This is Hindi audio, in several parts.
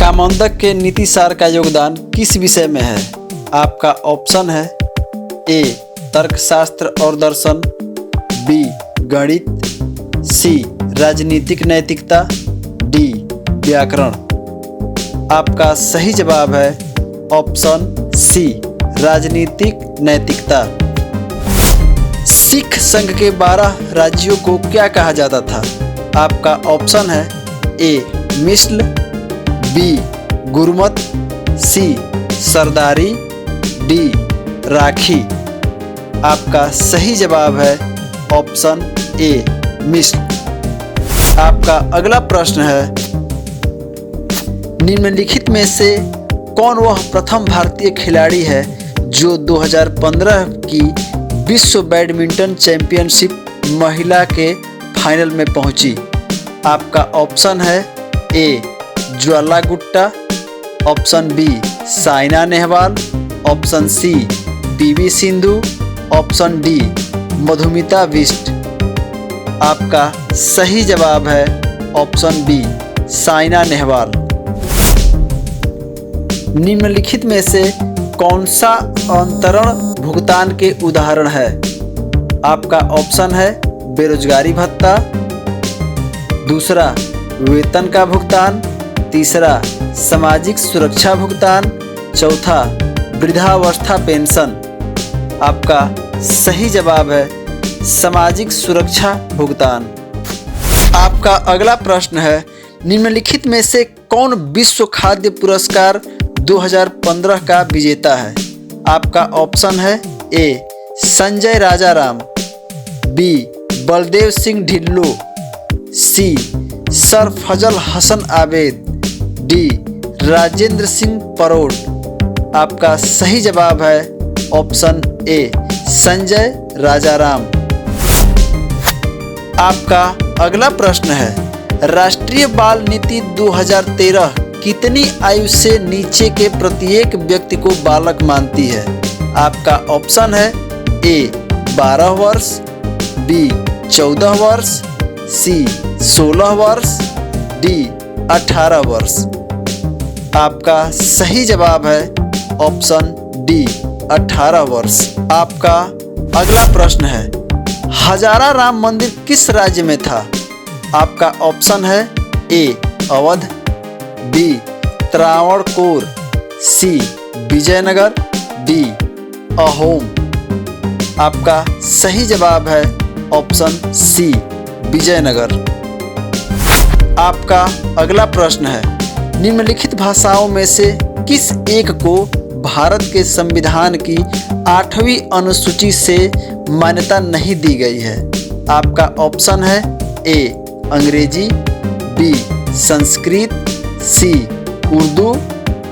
कामोन्दक के नीति सार का योगदान किस विषय में है? आपका ऑप्शन है ए तर्कशास्त्र और दर्शन, बी गणित, सी राजनीतिक नैतिकता, डी व्याकरण। आपका सही जवाब है ऑप्शन सी राजनीतिक नैतिकता। सिख संघ के 12 राज्यों को क्या कहा जाता था? आपका ऑप्शन है ए मिसल, बी गुरमत, सी सरदारी, डी राखी। आपका सही जवाब है ऑप्शन ए मिसल। आपका अगला प्रश्न है, निम्नलिखित में से कौन वह प्रथम भारतीय खिलाड़ी है जो 2015 की विश्व बैडमिंटन चैंपियनशिप महिला के फाइनल में पहुंची? आपका ऑप्शन है A Jwala Gutta, option B Saina Nehwal, option C PV Sindhu, option D Madhumita Bisht. आपका सही जवाब है ऑप्शन बी साइना नेहवाल। निम्नलिखित में से कौन सा अंतरण भुगतान के उदाहरण है? आपका ऑप्शन है बेरोजगारी भत्ता, दूसरा वेतन का भुगतान, तीसरा सामाजिक सुरक्षा भुगतान, चौथा वृद्धावस्था पेंशन। आपका सही जवाब है सामाजिक सुरक्षा भुगतान। आपका अगला प्रश्न है, निम्नलिखित में से कौन विश्व खाद्य पुरस्कार 2015 का विजेता है? आपका ऑप्शन है ए संजय राजाराम, बी बलदेव सिंह ढिल्लो, सी सर फजल हसन आबेद, डी राजेंद्र सिंह परोट। आपका सही जवाब है ऑप्शन ए संजय राजाराम। आपका अगला प्रश्न है, राष्ट्रीय बाल नीति 2013 कितनी आयु से नीचे के प्रत्येक व्यक्ति को बालक मानती है? आपका ऑप्शन है ए 12 वर्ष, बी 14 वर्ष, सी 16 वर्ष, डी 18 वर्ष। आपका सही जवाब है ऑप्शन डी 18 वर्ष। आपका अगला प्रश्न है, हजारा राम मंदिर किस राज्य में था? आपका ऑप्शन है ए अवध, बी त्रावणकोर, सी विजयनगर, डी अहोम। आपका सही जवाब है ऑप्शन सी विजयनगर। आपका अगला प्रश्न है, निम्नलिखित भाषाओं में से किस एक को भारत के संविधान की 8वीं अनुसूची से मान्यता नहीं दी गई है? आपका ऑप्शन है ए अंग्रेजी, बी संस्कृत, सी उर्दू,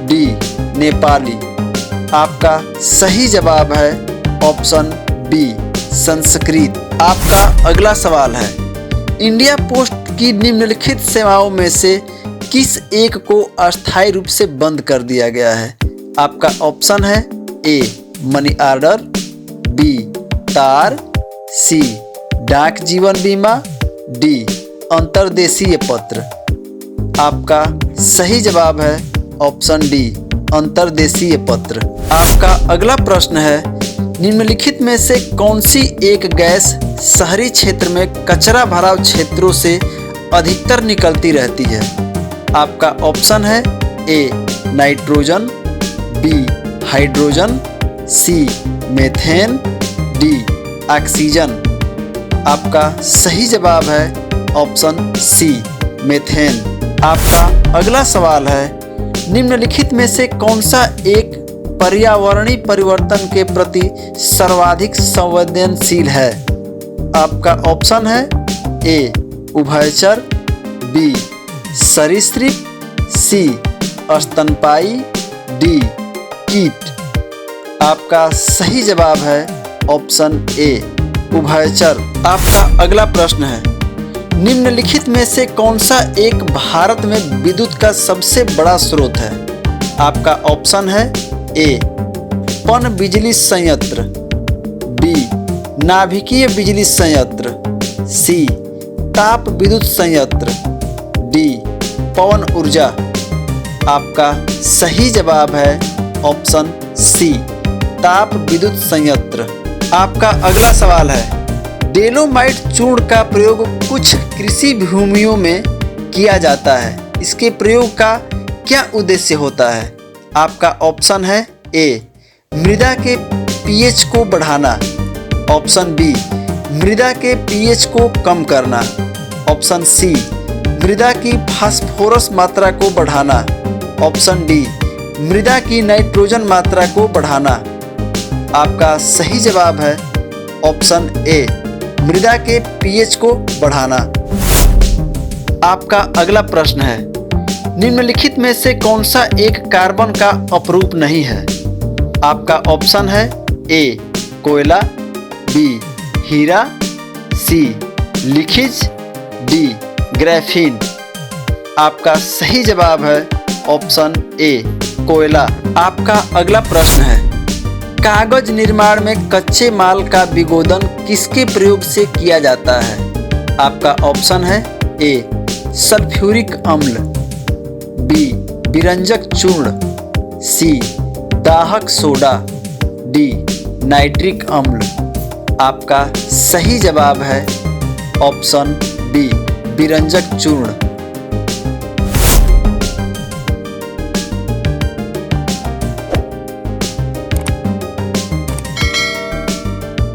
डी नेपाली। आपका सही जवाब है ऑप्शन बी संस्कृत। आपका अगला सवाल है, इंडिया पोस्ट की निम्नलिखित सेवाओं में से किस एक को अस्थायी रूप से बंद कर दिया गया है? आपका ऑप्शन है ए मनी ऑर्डर, बी तार, सी डाक जीवन बीमा, डी अंतर्देशीय पत्र। आपका सही जवाब है ऑप्शन डी अंतर्देशीय पत्र। आपका अगला प्रश्न है, निम्नलिखित में से कौन सी एक गैस शहरी क्षेत्र में कचरा भराव क्षेत्रों से अधिकतर निकलती रहती है? आपका ऑप्शन है A nitrogen, B hydrogen, C methane, D oxygen. आपका सही जवाब है ऑप्शन सी मेथेन। आपका अगला सवाल है, निम्नलिखित में से कौन सा एक पर्यावरणीय परिवर्तन के प्रति सर्वाधिक संवेदनशील है? आपका ऑप्शन है ए उभयचर, बी सरीसृप, सी स्तनपायी, डी कीट। आपका सही जवाब है ऑप्शन ए उभयचर। आपका अगला प्रश्न है, निम्नलिखित में से कौन सा एक भारत में विद्युत का सबसे बड़ा स्रोत है? आपका ऑप्शन है ए पन बिजली संयंत्र, बी नाभिकीय बिजली संयंत्र, सी ताप विद्युत संयंत्र, डी पवन ऊर्जा। आपका सही जवाब है ऑप्शन सी, ताप विद्युत संयंत्र। आपका अगला सवाल है, डेलोमाइट चूर्ण का प्रयोग कुछ कृषि भूमियों में किया जाता है। इसके प्रयोग का क्या उद्देश्य होता है? आपका ऑप्शन है ए, मृदा के पीएच को बढ़ाना, ऑप्शन बी, मृदा के पीएच को कम करना, ऑप्शन सी, मृदा की फास्फोरस मात्रा को बढ़ाना, ऑप्शन डी, मृदा की नाइट्रोजन मात्रा को बढ़ाना। आपका सही जवाब है ऑप्शन ए, मृदा के पीएच को बढ़ाना। आपका अगला प्रश्न है, निम्नलिखित में से कौन सा एक कार्बन का अपरूप नहीं है? आपका ऑप्शन है ए, कोयला, बी, हीरा, सी, लिखिज, डी, ग्रेफीन। आपका सही जवाब है ऑप्शन ए, कोयला। आपका अगला प्रश्न है, कागज निर्माण में कच्चे माल का विघोदन किसके प्रयोग से किया जाता है? आपका ऑप्शन है ए, सल्फ्यूरिक अम्ल, बी, विरंजक चूर्ण, सी, दाहक सोडा, डी, नाइट्रिक अम्ल। आपका सही जवाब है ऑप्शन बी, विरंजक चूर्ण।